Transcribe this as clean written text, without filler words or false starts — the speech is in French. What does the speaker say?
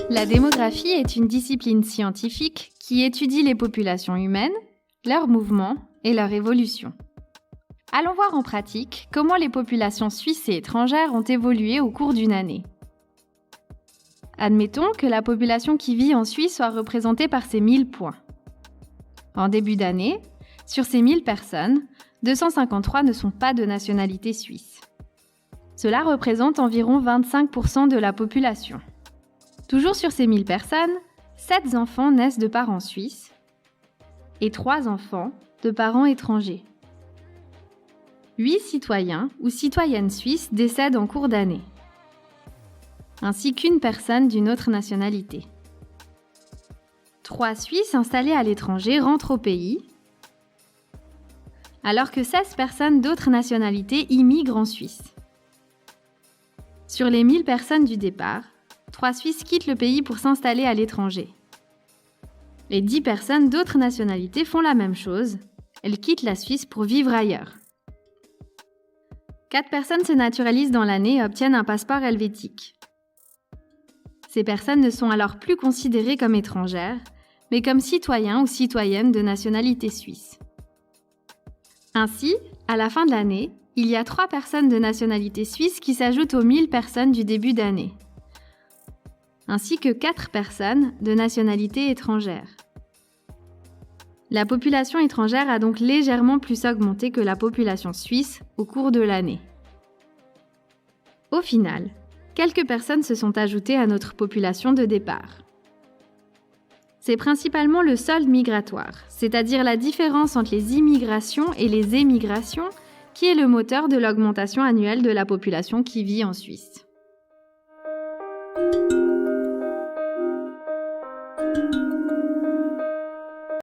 La démographie est une discipline scientifique qui étudie les populations humaines, leurs mouvements et leur évolution. Allons voir en pratique comment les populations suisses et étrangères ont évolué au cours d'une année. Admettons que la population qui vit en Suisse soit représentée par ces 1000 points. En début d'année, sur ces 1000 personnes, 253 ne sont pas de nationalité suisse. Cela représente environ 25% de la population. Toujours sur ces 1000 personnes, 7 enfants naissent de parents suisses et 3 enfants de parents étrangers. 8 citoyens ou citoyennes suisses décèdent en cours d'année, ainsi qu'une personne d'une autre nationalité. 3 Suisses installés à l'étranger rentrent au pays, alors que 16 personnes d'autres nationalités immigrent en Suisse. Sur les 1000 personnes du départ, 3 Suisses quittent le pays pour s'installer à l'étranger. Les 10 personnes d'autres nationalités font la même chose, elles quittent la Suisse pour vivre ailleurs. 4 personnes se naturalisent dans l'année et obtiennent un passeport helvétique. Ces personnes ne sont alors plus considérées comme étrangères, mais comme citoyens ou citoyennes de nationalité suisse. Ainsi, à la fin de l'année, il y a 3 personnes de nationalité suisse qui s'ajoutent aux 1000 personnes du début d'année, ainsi que 4 personnes de nationalité étrangère. La population étrangère a donc légèrement plus augmenté que la population suisse au cours de l'année. Au final, quelques personnes se sont ajoutées à notre population de départ. C'est principalement le solde migratoire, c'est-à-dire la différence entre les immigrations et les émigrations, qui est le moteur de l'augmentation annuelle de la population qui vit en Suisse.